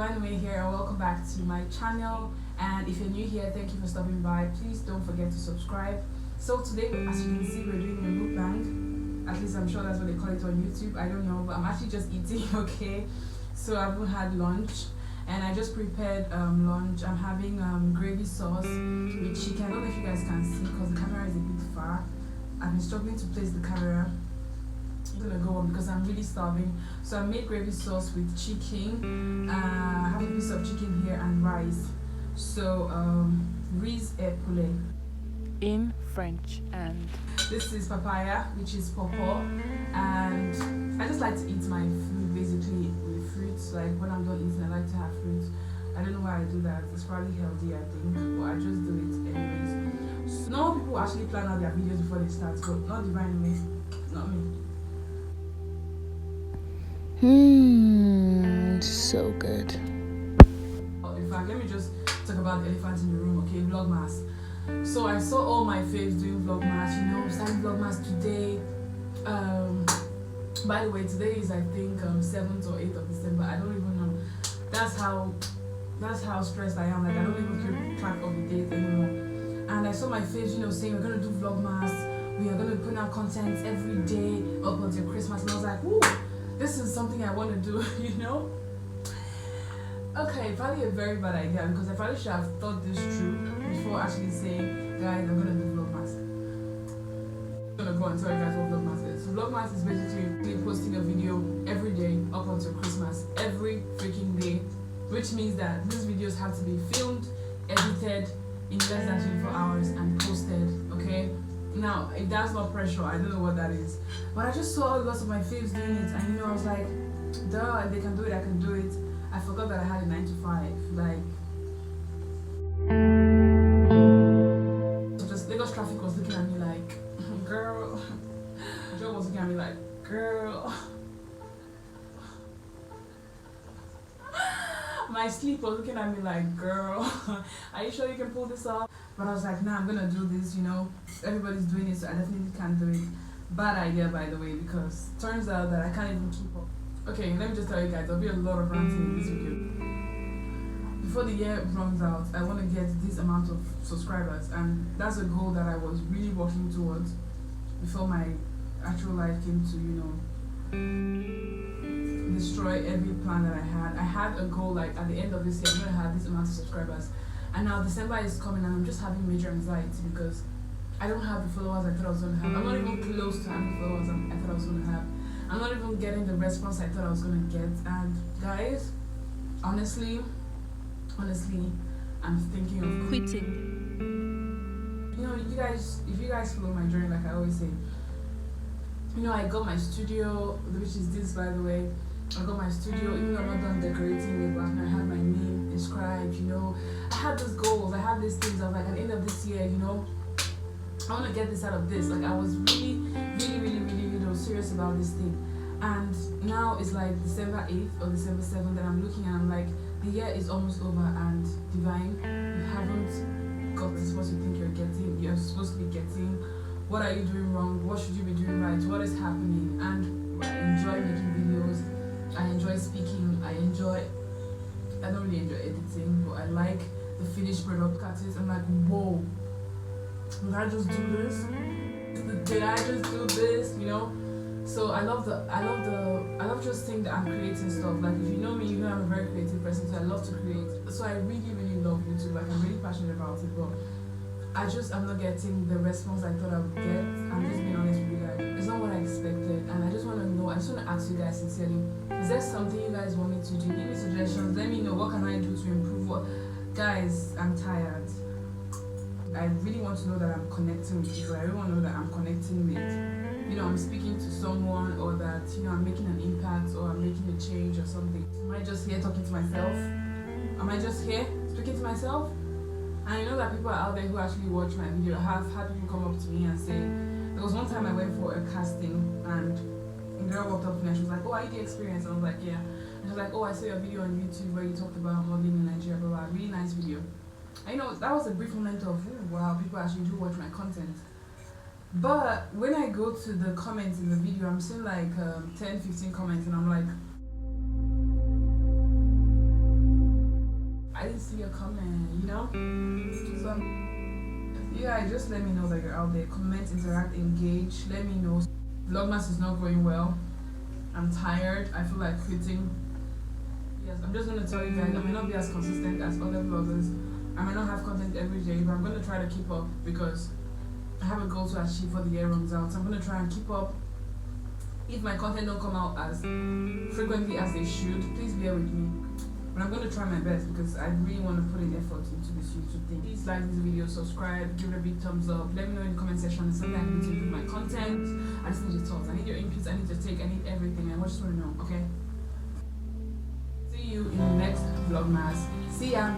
Umeh here, and welcome back to my channel. And if you're new here, thank you for stopping by. Please don't forget to subscribe. So today, as you can see, we're doing a mukbang. At least I'm sure that's what they call it on YouTube. I don't know, but I'm actually just eating. Okay, so I haven't had lunch, and I just prepared lunch. I'm having gravy sauce with chicken. I don't know if you guys can see because the camera is a bit far. I've been struggling to place the camera. I'm gonna go on because I'm really starving. So I made gravy sauce with chicken. I have a piece of chicken here and rice. So riz et poulet in French, and this is papaya, which is pawpaw. And I just like to eat my food basically with fruits. Like when I'm done eating, I like to have fruits. I don't know why I do that. It's probably healthy, I think, but I just do it anyways. So normal people actually plan out their videos before they start, but not DARIUS, not me. So good. In fact, let me just talk about the elephant in the room, okay? Vlogmas. So I saw all my faves doing Vlogmas, you know, starting Vlogmas today. By the way, today is I think 7th or 8th of December. I don't even know. That's how stressed I am. Like I don't even keep track of the date anymore. And I saw my faves, you know, saying we're gonna do Vlogmas. We are gonna put out content every day up until Christmas. And I was like, ooh, this is something I want to do, you know. Okay, probably a very bad idea because I probably should have thought this through before actually saying, guys, I'm gonna do Vlogmas. I'm gonna go and tell you guys what Vlogmas is. So Vlogmas is basically posting a video every day up until Christmas, every freaking day, which means that these videos have to be filmed, edited in less than 24 hours and posted, okay? Now, if that's not pressure, I don't know what that is. But I just saw lots of my faves doing it, and you know, I was like, duh, if they can do it, I can do it. I forgot that I had a 9 to 5. Like, so just Lagos traffic was looking at me like, girl. Joe was looking at me like, girl. My sleep was looking at me like, girl, are you sure you can pull this off? But I was like, nah, I'm gonna do this, you know. Everybody's doing it, so I definitely can't do it. Bad idea, by the way, because turns out that I can't even keep up. Okay, let me just tell you guys, there'll be a lot of ranting in this video. Before the year runs out, I want to get this amount of subscribers, and that's a goal that I was really working towards before my actual life came to, you know, destroy every plan that I had. I had a goal like at the end of this year, I'm going to have this amount of subscribers. And now December is coming and I'm just having major anxiety because I don't have the followers I thought I was going to have. I'm not even close to having the followers I thought I was going to have. I'm not even getting the response I thought I was going to get. And guys, honestly, I'm thinking of quitting. You know, you guys, if you guys follow my journey, like I always say, you know, I got my studio, which is this, by the way. I got my studio, even though I'm not done decorating it, but I have my name inscribed, you know. I have these goals, I have these things. I was like, at the end of this year, you know, I want to get this out of this. Like, I was really serious about this thing. And now it's like December 8th or December 7th that I'm looking and I'm like, the year is almost over and Divine, you haven't got this what you think you're supposed to be getting. What are you doing wrong? What should you be doing right? What is happening? And I enjoy making videos. I enjoy speaking. I don't really enjoy editing, but I like the finished product artist. I'm like, whoa, did I just do this? Did I just do this? You know? So I love just think that I'm creating stuff. Like if you know me, you know I'm a very creative person, so I love to create. So I really love YouTube. Like I'm really passionate about it, but I'm not getting the response I thought I would get. I'm just being honest with you guys. It's not what I expected, and I just want to know. I just want to ask you guys sincerely: is there something you guys want me to do? Give me suggestions. Let me know what can I do to improve. What, guys? I'm tired. I really want to know that I'm connecting with people. I really want to know that I'm connecting with, you know, I'm speaking to someone, or that, you know, I'm making an impact, or I'm making a change or something. Am I just here talking to myself? Am I just here speaking to myself? And I know that people are out there who actually watch my video. I have had people come up to me and say, there was one time I went for a casting and a girl walked up to me and she was like, oh, are you the experience? And I was like, yeah. And she was like, oh, I saw your video on YouTube where you talked about modeling in Nigeria, blah, blah, really nice video. I know that was a brief moment of, oh, wow, people actually do watch my content. But when I go to the comments in the video, I'm seeing like 10-15 comments and I'm like, didn't see your comment, you know? So, yeah, just let me know that you're out there. Comment, interact, engage. Let me know. Vlogmas is not going well. I'm tired. I feel like quitting. Yes, I'm just gonna tell you guys, I may not be as consistent as other vloggers. I may not have content every day, but I'm gonna try to keep up because I have a goal to achieve for the year runs out. So I'm gonna try and keep up. If my content don't come out as frequently as they should, please bear with me. But I'm gonna try my best because I really want to put in effort into this YouTube thing. Please like this video, subscribe, give it a big thumbs up. Let me know in the comment section if something I need to do with my content. I just need your thoughts. I need your inputs. I need your take. I need everything. I just want to know. Okay. See you in the next Vlogmas. See ya.